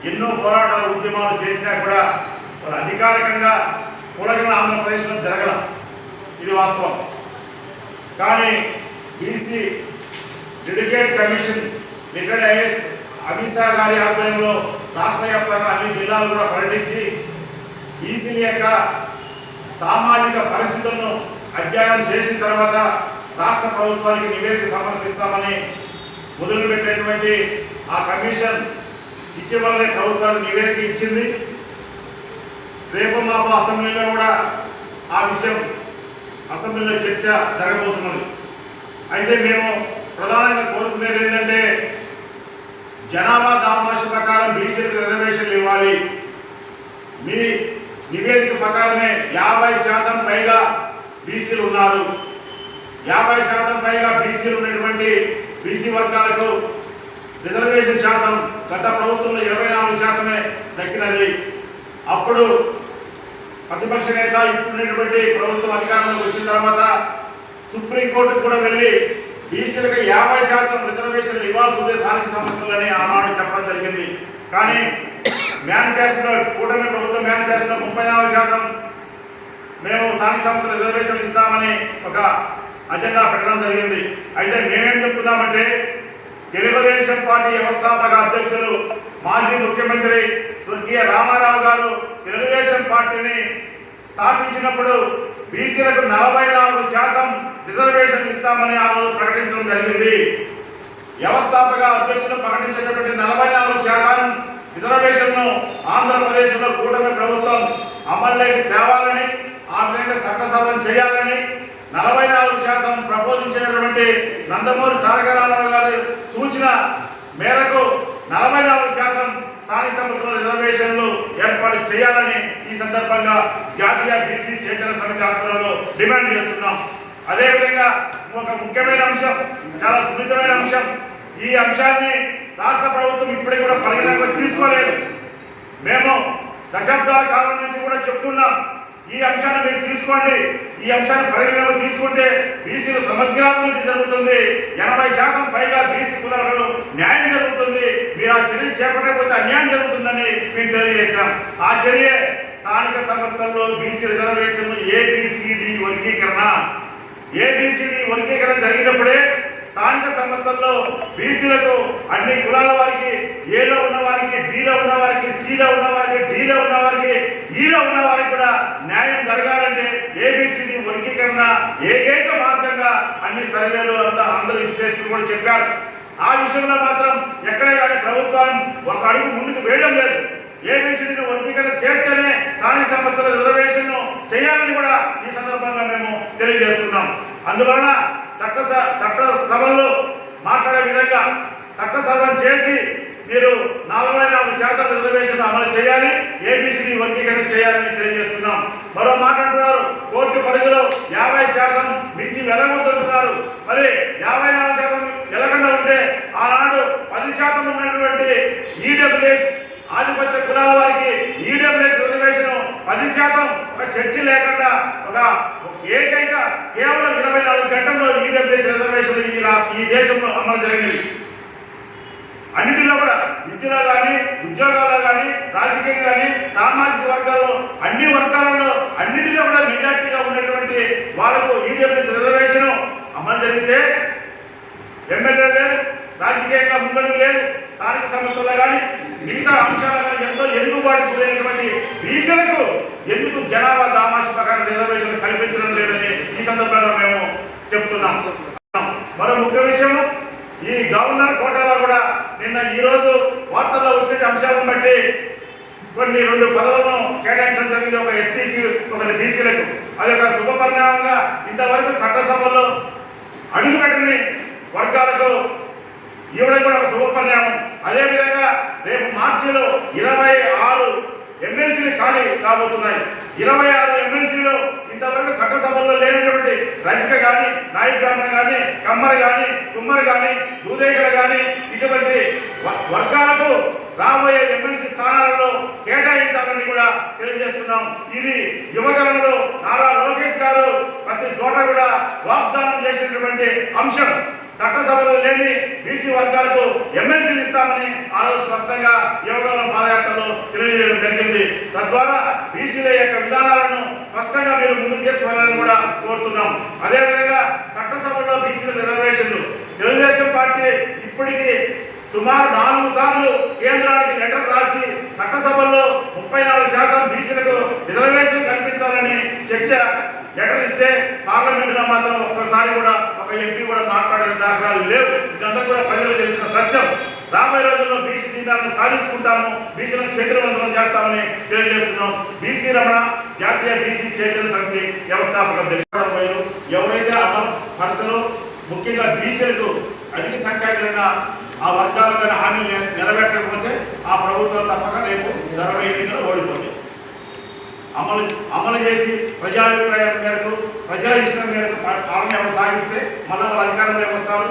ఎన్నో పోరాటాలు ఉద్యమాలు చేసినా కూడా వాళ్ళు అధికారికంగా కులగణ ఆంధ్రప్రదేశ్లో జరగల, ఇది వాస్తవం. కానీ BC dedicate commission retired IAS Amit Shah గారి ఆధ్వర్యంలో రాష్ట్ర వ్యాప్తంగా అన్ని జిల్లాలు కూడా పర్యటించి బీసీల యొక్క సామాజిక పరిస్థితులను అధ్యయనం చేసిన తర్వాత రాష్ట్ర ప్రభుత్వానికి నివేదిక సమర్పిస్తామని మొదలుపెట్టినటువంటి ఆ కమిషన్ ఇటీవలనే ప్రభుత్వానికి నివేదిక ఇచ్చింది. రేపు మాపు అసెంబ్లీలో కూడా ఆ విషయం అసెంబ్లీలో చర్చ జరగబోతున్నది. అయితే మేము ప్రధానంగా కోరుకునేది ఏంటంటే జనాభా దామాష ప్రకారం బీసీలకు రిజర్వేషన్లు ఇవ్వాలి. మీ నివేదిక ప్రకారమే 50% పైగా బీసీలు ఉన్నారు. 50% పైగా బీసీలు ఉన్నటువంటి బీసీ వర్గాలకు రిజర్వేషన్ శాతం గత ప్రభుత్వంలో 24% దక్కినది. అప్పుడు ప్రతిపక్ష నేత ఇప్పుడున్నటువంటి ప్రభుత్వం అధికారంలోకి వచ్చిన తర్వాత సుప్రీంకోర్టుకు కూడా వెళ్ళి బీసీలకు 50% రిజర్వేషన్లు ఇవ్వాల్సి ఉంది స్థానిక సంస్థలని ఆనాడు చెప్పడం జరిగింది. కానీ మేనిఫెస్టోలో కూటమి ప్రభుత్వం మేనిఫెస్టోలో 34% మేము స్థానిక సంస్థల రిజర్వేషన్లు ఇస్తామని ఒక అజెండా పెట్టడం జరిగింది. అయితే మేమేం చెప్తున్నామంటే తెలుగుదేశం పార్టీ వ్యవస్థాపక అధ్యక్షులు మాజీ ముఖ్యమంత్రి స్వర్గీయ రామారావు గారు తెలుగుదేశం పార్టీని స్థాపించినప్పుడు బీసీలకు 44% రిజర్వేషన్ ఇస్తామని ఆ రోజు ప్రకటించడం జరిగింది. వ్యవస్థాపక అధ్యక్షులు ప్రకటించినటువంటి 44% రిజర్వేషన్ను ఆంధ్రప్రదేశ్లో కూటమి ప్రభుత్వం అమల్లోకి తేవాలని, ఆ విధంగా చట్టసభలను చేయాలని 44% ప్రపోజించినటువంటి నందమూరి తారక రామారావు గారి సూచన మేరకు 44% స్థానిక సంస్థల రిజర్వేషన్లు ఏర్పాటు చేయాలని ఈ సందర్భంగా జాతీయ బీసీ చైతన్య సమితి ఆధ్వర్యంలో డిమాండ్ చేస్తున్నాం. అదేవిధంగా ఒక ముఖ్యమైన అంశం, చాలా సున్నితమైన అంశం, ఈ అంశాన్ని రాష్ట్ర ప్రభుత్వం ఇప్పటికీ కూడా పరిగణనలోకి తీసుకోలేదు. మేము దశాబ్దాల కాలం నుంచి కూడా చెప్తున్నాం, ఈ అంశాన్ని మీరు తీసుకోండి, ఈ అంశాన్ని పరిగణనలోకి తీసుకుంటే బీసీల సమగ్రాభివృద్ధి జరుగుతుంది, 80% పైగా బీసీ కులాలకు న్యాయం జరుగుతుంది, మీరు ఆ చర్య చేపట్టకపోతే అన్యాయం జరుగుతుందని మేము తెలియజేశాం. ఆ చర్య స్థానిక సంస్థల్లో బీసీ రిజర్వేషన్ ఏబిసిడి వర్గీకరణ జరిగినప్పుడే స్థానిక సంస్థల్లో బీసీలకు అన్ని కులాల వారికి, ఏలో ఉన్న వారికి, బిలో ఉన్న వారికి, సిలో ఉన్న వారికి, డిలో ఉన్న వారికి, ఈలో ఉన్న వారికి కూడా న్యాయం జరగాలంటే ఏబిసిడి వర్గీకరణ ఏకైక మార్గంగా అన్ని సర్వేలు అందరూ విశ్లేషకులు కూడా చెప్పారు. ఆ విషయంలో మాత్రం ఎక్కడే కానీ ప్రభుత్వం ఒక అడుగు ముందుకు వేయడం లేదు. ఏబిసిడిని వర్గీకరణ చేస్తేనే స్థానిక సంస్థల రిజర్వేషన్ చేయాలని కూడా ఈ సందర్భంగా మేము తెలియజేస్తున్నాం. అందువలన చట్టసభల్లో మాట్లాడే విధంగా చట్టసభను చేసి మీరు 44% రిజర్వేషన్ అమలు చేయాలి, ఏబిసిడి వర్గీకరణ చేయాలని తెలియజేస్తున్నాం. మరో మాట అంటున్నారు, కోర్టు పరిధిలో 50% మించి వెళ్ళగొడుతున్నారు. మరి 54% వెళ్ళకుండా ఉంటే ఆనాడు 10% ఉన్నటువంటి ఈడబ్ల్యూఎస్ ఆధిపత్య కులాల వారికి ఈడబ్ల్యూఎస్ రిజర్వేషన్ 10% ఒక చర్చ లేకుండా ఒక ఏకైక కేవలం 24 గంటల్లో ఈడబ్ల్యూఎస్ రిజర్వేషన్ ఈ దేశంలో అమలు జరిగింది. అన్నిటిలో కూడా విద్యలో కానీ, ఉద్యోగాల్లో కానీ, రాజకీయంగా కానీ, సామాజిక వర్గాల్లో అన్ని వర్గాలలో అన్నిటిలో కూడా మెజార్టీగా ఉన్నటువంటి వాళ్ళకు ఈడబ్ల్యూఎస్ రిజర్వేషన్ అమలు జరిగితే ఎమ్మెల్యే లేదు, రాజకీయంగా ముందడుగు లేదు, స్థానిక సంస్థల్లో కానీ మిగతా అంశాలు కానీ ఎంతో ఎదుగుబాటు గురైనటువంటి బీసీలకు ఎందుకు జనాభా దామాష ప్రకారం రిజర్వేషన్ కల్పించడం లేదని ఈ సందర్భంగా మేము చెప్తున్నాం. మరో ముఖ్య విషయం, ఈ గవర్నర్ కోటాలో కూడా నిన్న ఈరోజు వార్తల్లో వచ్చిన అంశాలను బట్టి కొన్ని 2 పదవులను కేటాయించడం జరిగింది, ఒక ఎస్సీకి, ఒకటి బీసీలకు. అది ఒక శుభ పరిణామంగా ఇంతవరకు చట్టసభలో అడుగుపెట్టని వర్గాలకు ఇవ్వడం కూడా ఒక శుభ పరిణామం. అదేవిధంగా రేపు మార్చిలో 26 ఎమ్మెల్సీలు ఖాళీ కాబోతున్నాయి. 26 ఎమ్మెల్సీలు ఇంతవరకు చట్టసభల్లో లేనటువంటి రజక కానీ, నాయి బ్రాహ్మణ కానీ, కమ్మర కానీ, కుమ్మరి కానీ, దూదేకలు కానీ ఇటువంటి వర్గాలకు రాబోయే ఎమ్మెల్సీ స్థానాలలో కేటాయించాలని కూడా తెలియజేస్తున్నాం. ఇది యువగలంలో నారా లోకేష్ గారు ప్రతి చోట కూడా వాగ్దానం చేసినటువంటి అంశం. చట్టసభలో లేని బీసీ వర్గాలకు ఎమ్మెల్సీలు ఇస్తామని ఆ రోజు స్పష్టంగా యువగలం పాదయాత్రలో తెలియజేయడం జరిగింది. తద్వారా బీసీల యొక్క విధానాలను స్పష్టంగా మీరు ముందుకు తీసుకువెళ్ళాలని కూడా కోరుతున్నాం. అదేవిధంగా చట్టసభలో బీసీల రిజర్వేషన్లు తెలుగుదేశం పార్టీ ఇప్పటికీ సుమారు 4 సార్లు కేంద్రానికి లెటర్ రాసి చట్టసభల్లో 34% బీసీలకు రిజర్వేషన్ కల్పించాలని చర్చ లెటర్ ఇస్తే పార్లమెంటులో మాత్రం ఒక్కసారి కూడా ఒక ఎంపీ కూడా మాట్లాడిన దాఖలాలు లేవు. ఇదంతా కూడా ప్రజలకు తెలిసిన సత్యం. రాబోయే రోజుల్లో బీసీ దీపాలను సాధించుకుంటాము, బీసీలను చైతన్యవంతం చేస్తామని తెలియజేస్తున్నాం. బీసీ రమణ జాతీయ బీసీ చైతన్య సమితి వ్యవస్థాపక అధ్యక్షుడు. ఎవరైతే అమలుపరచలో ముఖ్యంగా బీసీలకు అధిక సంఖ్యాకులైన ఆ వర్గాలపైన హామీలు నెరవేర్చకపోతే ఆ ప్రభుత్వం తప్పక రేపు 20 ఎన్నికలు ఓడిపోతుంది. అమలు చేసి ప్రజాభిప్రాయం మేరకు ప్రజల ఇష్టం మేరకు పాలన సాగిస్తే మళ్ళీ అధికారంలోకి వస్తారు.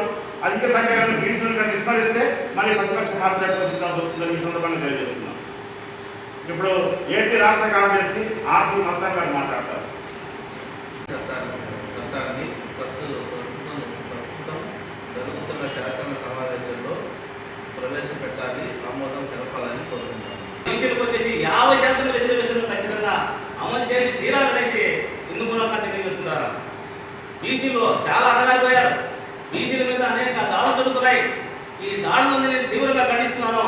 అధిక సంఖ్యలో బీసీలను విస్మరిస్తే మళ్ళీ ప్రతిపక్ష పాత్ర పోషించాల్సి వస్తుందని ఈ సందర్భంగా తెలియజేస్తున్నాం. ఇప్పుడు ఏపీ రాష్ట్ర కార్యదర్శి ఆర్సీ మస్తాన్ గారు మాట్లాడతారు. చట్టాన్ని ప్రస్తుతం జరుగుతున్న శాసన సమావేశంలో ప్రవేశపెట్టాలి, ఆమోదం తెలపాలని కోరుకుంటున్నాను. బీసీలకు వచ్చేసి 50% రిజర్వేషన్లు ఖచ్చితంగా అమలు చేసి తీరాలనేసి ఇందు మూలంగా తెలియజేస్తున్నారు. బీసీలు చాలా అడగాలిపోయారు. బీసీల మీద అనేక దాడులు జరుగుతున్నాయి. ఈ దాడులను నేను తీవ్రంగా ఖండిస్తున్నాను.